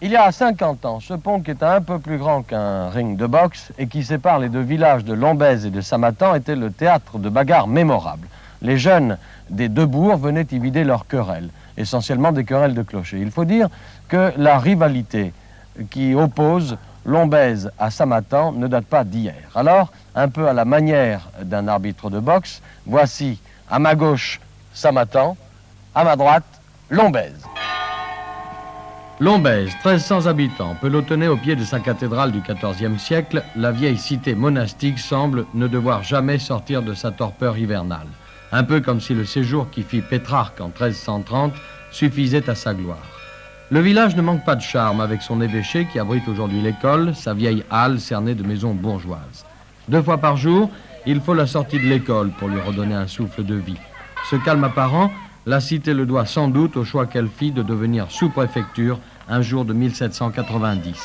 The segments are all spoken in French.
Il y a 50 ans, ce pont qui était un peu plus grand qu'un ring de boxe et qui sépare les deux villages de Lombez et de Samatan était le théâtre de bagarres mémorables. Les jeunes des deux bourgs venaient y vider leurs querelles, essentiellement des querelles de clochers. Il faut dire que la rivalité qui oppose Lombez à Samatan ne date pas d'hier. Alors, un peu à la manière d'un arbitre de boxe, voici à ma gauche Samatan, à ma droite Lombez. Lombez, 1300 habitants, pelotonnée au pied de sa cathédrale du XIVe siècle, la vieille cité monastique semble ne devoir jamais sortir de sa torpeur hivernale. Un peu comme si le séjour qui fit Pétrarque en 1330 suffisait à sa gloire. Le village ne manque pas de charme avec son évêché qui abrite aujourd'hui l'école, sa vieille halle cernée de maisons bourgeoises. 2 fois par jour, il faut la sortie de l'école pour lui redonner un souffle de vie. Ce calme apparent, la cité le doit sans doute au choix qu'elle fit de devenir sous-préfecture un jour de 1790.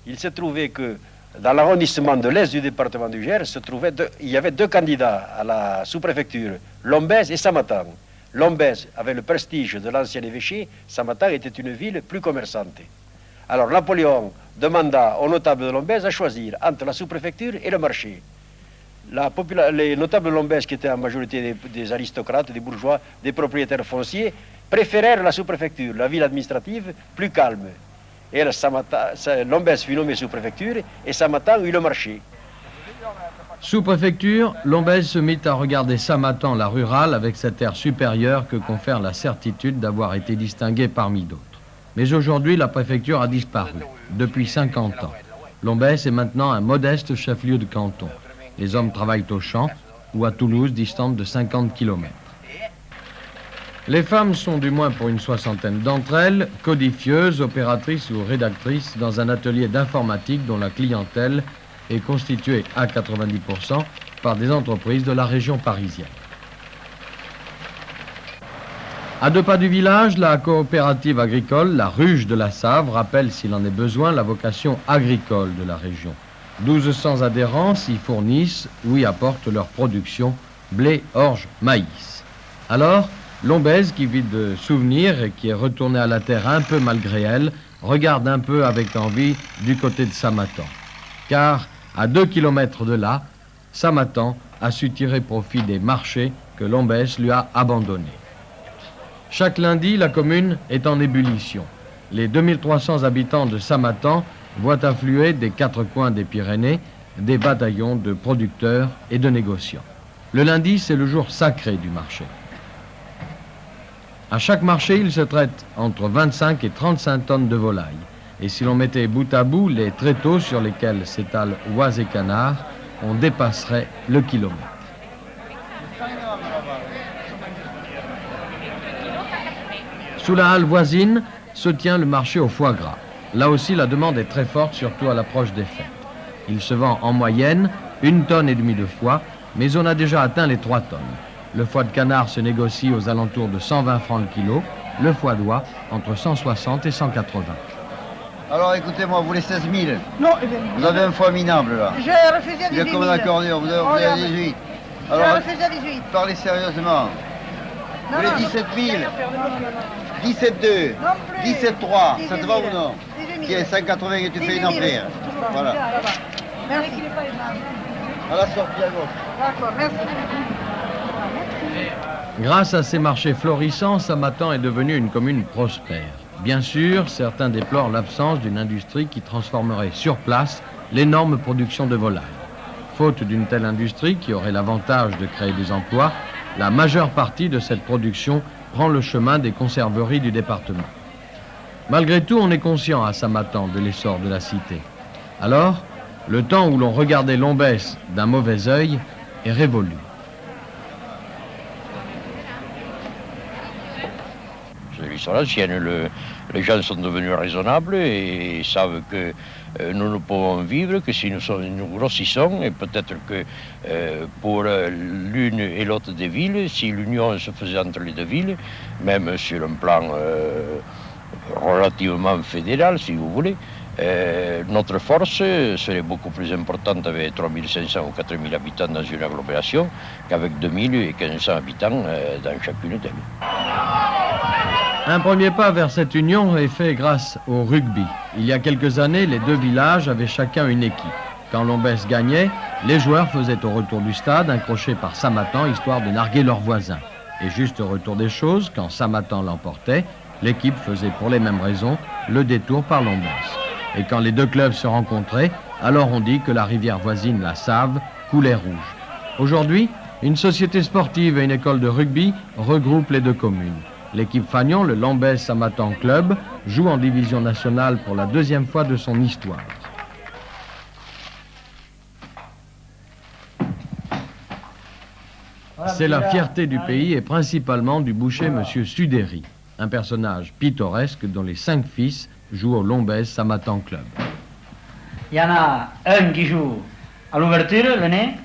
Il s'est trouvé que dans l'arrondissement de l'Est du département du Gers, il y avait 2 candidats à la sous-préfecture, Lombez et Samatan. Lombez avait le prestige de l'ancien évêché, Samatan était une ville plus commerçante. Alors Napoléon demanda aux notables de Lombez à choisir entre la sous-préfecture et le marché. Les notables de Lombez, qui étaient en majorité des aristocrates, des bourgeois, des propriétaires fonciers, préférèrent la sous-préfecture, la ville administrative plus calme. Et Lombez fut nommé sous-préfecture et Samatan eut le marché. Sous-préfecture, Lombez se mit à regarder Samatan, la rurale, avec cet air supérieur que confère la certitude d'avoir été distingué parmi d'autres. Mais aujourd'hui, la préfecture a disparu, depuis 50 ans. Lombez est maintenant un modeste chef-lieu de canton. Les hommes travaillent au champ ou à Toulouse, distante de 50 km. Les femmes sont, du moins pour une 60aine d'entre elles, codifieuses, opératrices ou rédactrices dans un atelier d'informatique dont la clientèle est constituée à 90% par des entreprises de la région parisienne. À 2 pas du village, la coopérative agricole, la Ruche de la Save, rappelle s'il en est besoin la vocation agricole de la région. 1200 adhérents s'y fournissent ou y apportent leur production, blé, orge, maïs. Alors, Lombez, qui vit de souvenirs et qui est retournée à la terre un peu malgré elle, regarde un peu avec envie du côté de Samatan. Car, à 2 kilomètres de là, Samatan a su tirer profit des marchés que Lombez lui a abandonnés. Chaque lundi, la commune est en ébullition. Les 2300 habitants de Samatan voient affluer des 4 coins des Pyrénées des bataillons de producteurs et de négociants. Le lundi, c'est le jour sacré du marché. À chaque marché, il se traite entre 25 et 35 tonnes de volailles. Et si l'on mettait bout à bout les tréteaux sur lesquels s'étalent oies et canards, on dépasserait le kilomètre. Sous la halle voisine se tient le marché au foie gras. Là aussi, la demande est très forte, surtout à l'approche des fêtes. Il se vend en moyenne 1,5 tonne de foie, mais on a déjà atteint les 3 tonnes. Le foie de canard se négocie aux alentours de 120 francs le kilo, le foie d'oie entre 160 et 180. Alors écoutez-moi, vous voulez 16 000? Non, vous avez un foie minable là. J'ai refusé à 18 000. Il est comme un accordéon, vous avez 18. Alors, j'ai refusé à 18. Parlez sérieusement. Vous voulez 17 000? 17,2, 17,3, ça te va ou non? Tiens, 5,80 et tu fais une entrée. Voilà. Merci. À la sortie à gauche. D'accord, merci. Grâce à ces marchés florissants, Samatan est devenue une commune prospère. Bien sûr, certains déplorent l'absence d'une industrie qui transformerait sur place l'énorme production de volailles. Faute d'une telle industrie qui aurait l'avantage de créer des emplois, la majeure partie de cette production prend le chemin des conserveries du département. Malgré tout, on est conscient à Samatan de l'essor de la cité. Alors, le temps où l'on regardait Lombez d'un mauvais œil est révolu. C'est l'histoire ancienne. Les gens sont devenus raisonnables et savent que nous ne pouvons vivre que si nous grossissons et peut-être que pour l'une et l'autre des villes, si l'union se faisait entre les deux villes, même sur un plan relativement fédéral, si vous voulez, notre force serait beaucoup plus importante avec 3500 ou 4000 habitants dans une agglomération qu'avec 2000 et 1500 habitants dans chacune d'elles. Un premier pas vers cette union est fait grâce au rugby. Il y a quelques années, les deux villages avaient chacun une équipe. Quand Lombès gagnait, les joueurs faisaient au retour du stade un crochet par Samatan, histoire de narguer leurs voisins. Et juste au retour des choses, quand Samatan l'emportait, l'équipe faisait pour les mêmes raisons le détour par Lombès. Et quand les deux clubs se rencontraient, alors on dit que la rivière voisine, la Save, coulait rouge. Aujourd'hui, une société sportive et une école de rugby regroupent les deux communes. L'équipe Fagnon, le Lombès Samatan Club, joue en division nationale pour la deuxième fois de son histoire. C'est la fierté du pays et principalement du boucher Monsieur Sudéry, un personnage pittoresque dont les 5 fils jouent au Lombès Samatan Club. Il y en a un qui joue à l'ouverture, l'aîné.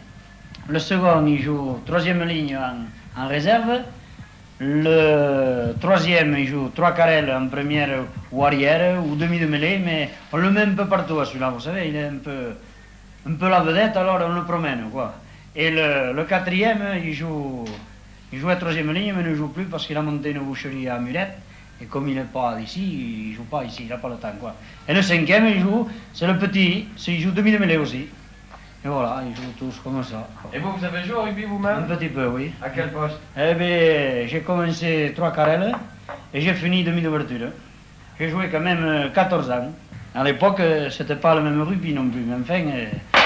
Le second, il joue troisième ligne en réserve. Le troisième, il joue 3 carrels en première ou arrière ou demi de mêlée, mais on le met un peu partout à celui-là, vous savez, il est un peu la vedette, alors on le promène, quoi. Et le quatrième, il joue à troisième ligne, mais ne joue plus parce qu'il a monté une boucherie à Murette. Et comme il n'est pas d'ici, il joue pas ici, il n'a pas le temps, quoi. Et le cinquième, il joue, c'est le petit, il joue demi de mêlée aussi. Et voilà, ils jouent tous comme ça. Et vous avez joué au rugby vous-même? Un petit peu, oui. À quel poste? Eh bien, j'ai commencé 3 carrels et j'ai fini demi d'ouverture. J'ai joué quand même 14 ans. À l'époque, c'était pas le même rugby non plus, mais enfin,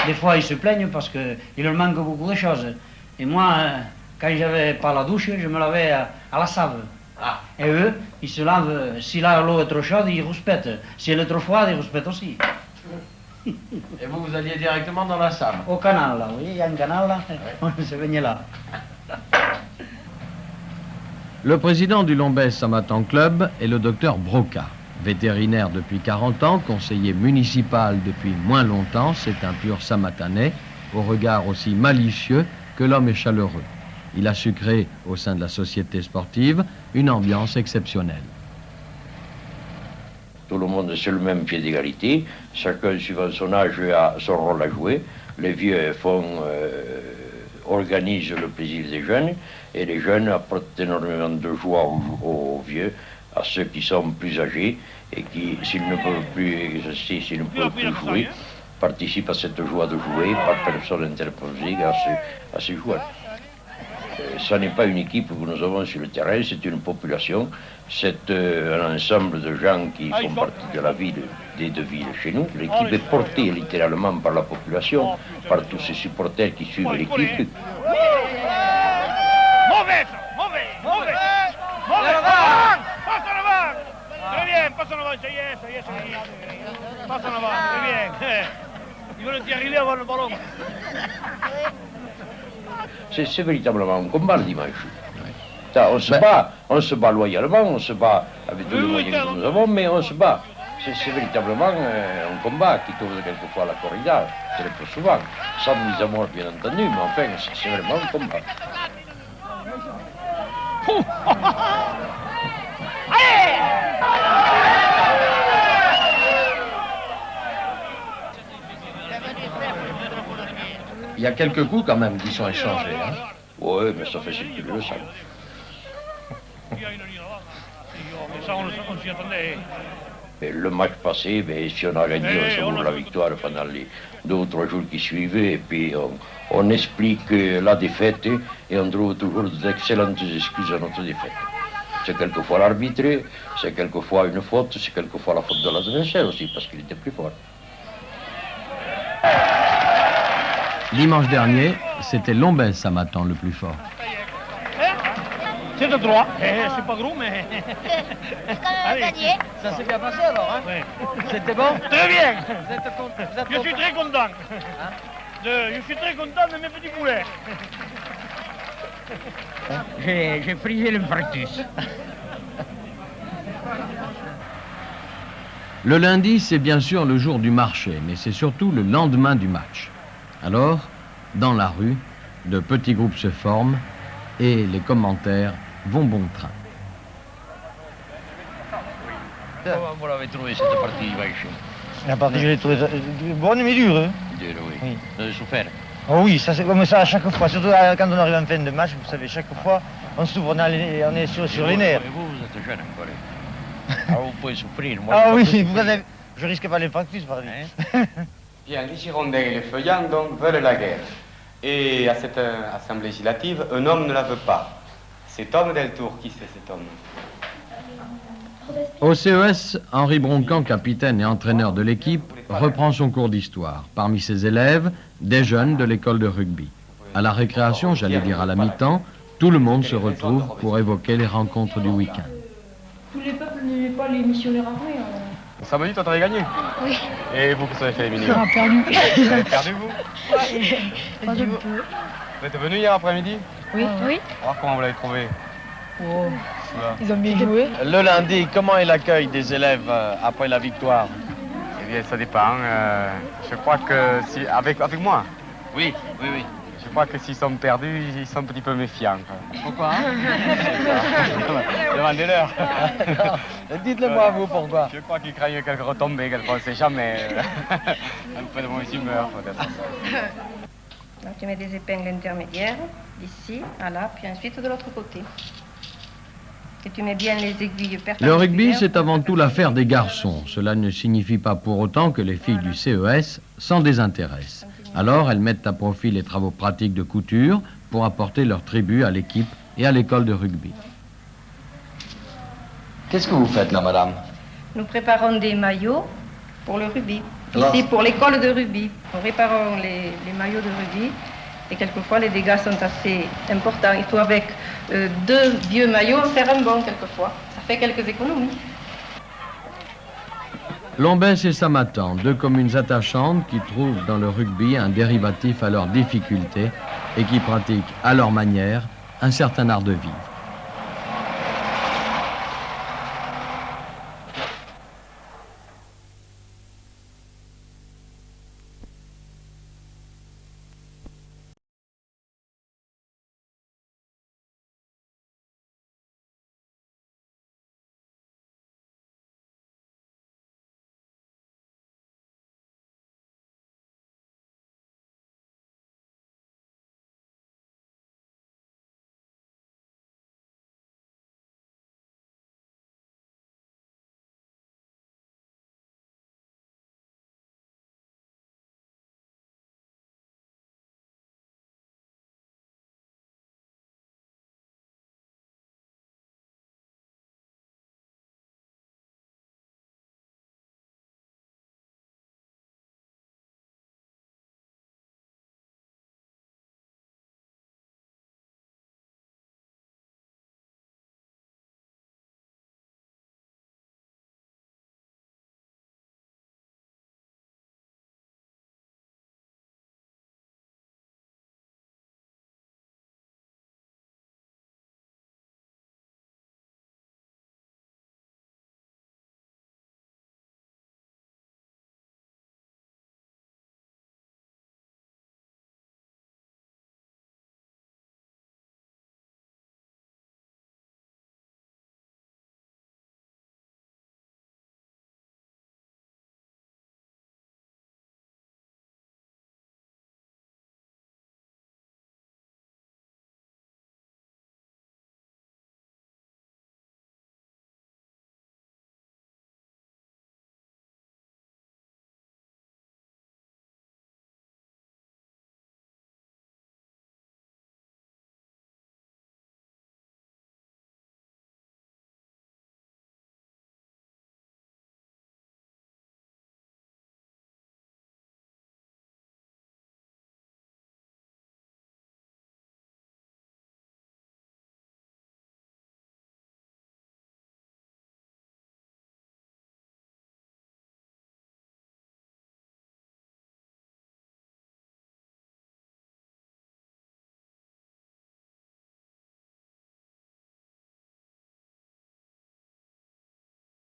des fois ils se plaignent parce qu'il leur manque beaucoup de choses. Et moi, quand j'avais pas la douche, je me lavais à la save. Ah. Et eux, ils se lavent, si l'eau est trop chaude, ils rouspètent. Si elle est trop froide, ils rouspètent aussi. Et vous alliez directement dans la Save? Au canal, là, oui, il y a un canal là, on se baignait là. Le président du Lombès Samatan Club est le docteur Broca. Vétérinaire depuis 40 ans, conseiller municipal depuis moins longtemps, c'est un pur Samatanais, au regard aussi malicieux que l'homme est chaleureux. Il a su créer, au sein de la société sportive, une ambiance exceptionnelle. Tout le monde est sur le même pied d'égalité, chacun suivant son âge a son rôle à jouer. Les vieux organisent le plaisir des jeunes et les jeunes apportent énormément de joie aux vieux, à ceux qui sont plus âgés et qui, s'ils ne peuvent plus exercer, s'ils ne peuvent plus jouer, participent à cette joie de jouer par personne interposée à ces joueurs. Ce n'est pas une équipe que nous avons sur le terrain, c'est une population, c'est un ensemble de gens qui font partie de la ville, des deux villes chez nous. L'équipe est portée littéralement par la population, par tous ces supporters qui suivent l'équipe. C'est véritablement un combat le dimanche. Ça, on se bat loyalement, on se bat avec tous les moyens que nous avons, mais on se bat. C'est véritablement un combat qui tourne quelquefois à la corrida, très peu souvent, sans mise à mort bien entendu, mais enfin c'est vraiment un combat. Il y a quelques coups quand même qui sont échangés. Hein? Oui, mais ça fait circuler le sang. Mais le match passé, si on a gagné, on savoure la victoire pendant les 2 ou 3 jours qui suivaient, et puis on explique la défaite et on trouve toujours d'excellentes excuses à notre défaite. C'est quelquefois l'arbitre, c'est quelquefois une faute, c'est quelquefois la faute de l'adversaire aussi, parce qu'il était plus fort. Dimanche dernier, c'était Lombès Samatan le plus fort. C'est de droit, c'est pas gros, mais... Allez. Gagné. Ça s'est bien passé alors, hein? Oui. C'était bon? Très bien. Je suis très content. Hein? Je suis très content de mes petits poulets. J'ai frisé l'infarctus. Le lundi, c'est bien sûr le jour du marché, mais c'est surtout le lendemain du match. Alors, dans la rue, de petits groupes se forment et les commentaires vont bon train. Comment vous l'avez trouvé cette partie dimanche? La partie, je l'ai trouvée bonne mais dure. Hein. Dure, oui. Oui. Vous avez souffert? Oh oui, ça c'est comme ça à chaque fois, surtout quand on arrive en fin de match, vous savez, chaque fois, On souffre, on est sur les nerfs. Et vous, vous êtes jeune encore. Alors vous pouvez souffrir. Moi, Ah je oui, peux vous souffrir. avez, je risque pas l'infarctus, par exemple. Bien, les Girondins et les Feuillants donc veulent la guerre. Et à cette assemblée législative, un homme ne la veut pas. Cet homme Deltour, qui c'est cet homme? Au CES, Henri Broncan, capitaine et entraîneur de l'équipe, reprend son cours d'histoire. Parmi ses élèves, des jeunes de l'école de rugby. À la récréation, j'allais dire à la mi-temps, tout le monde se retrouve pour évoquer les rencontres du week-end. Tous les peuples n'aimaient pas les missionnaires armés. Samedi, toi, t'avais gagné. Oui. Et vous, qu'est-ce que vous avez fait, Émilie? On a perdu. Vous avez perdu, vous? Pas un peu. Vous êtes venu hier après-midi? Oui. Oui. Alors, comment vous l'avez trouvé? Oh. Ils ont bien joué. Le lundi, comment est l'accueil des élèves après la victoire? Eh bien, ça dépend. Je crois que si... Avec moi? Oui, oui, oui. Je crois que s'ils sont perdus, ils sont un petit peu méfiants. Pourquoi? Demandez-leur. Dites-le-moi, vous, pourquoi? Je crois qu'ils craignent quelques retombées, quelques on ne sait jamais. Un peu de mauvaise humeur, peut-être. Donc, tu mets des épingles intermédiaires, d'ici, à là, puis ensuite de l'autre côté. Et tu mets bien les aiguilles perpendiculaires. Le rugby, c'est avant tout l'affaire des garçons. Cela ne signifie pas pour autant que les filles du CES s'en désintéressent. Alors, elles mettent à profit les travaux pratiques de couture pour apporter leur tribut à l'équipe et à l'école de rugby. Qu'est-ce que vous faites là, madame? Nous préparons des maillots pour le rugby. Alors Ici, pour l'école de rugby. Nous réparons les maillots de rugby. Et quelquefois, les dégâts sont assez importants. Il faut, avec 2 vieux maillots, en faire un bon, quelquefois. Ça fait quelques économies. Lombès et Samatan, 2 communes attachantes qui trouvent dans le rugby un dérivatif à leurs difficultés et qui pratiquent à leur manière un certain art de vivre.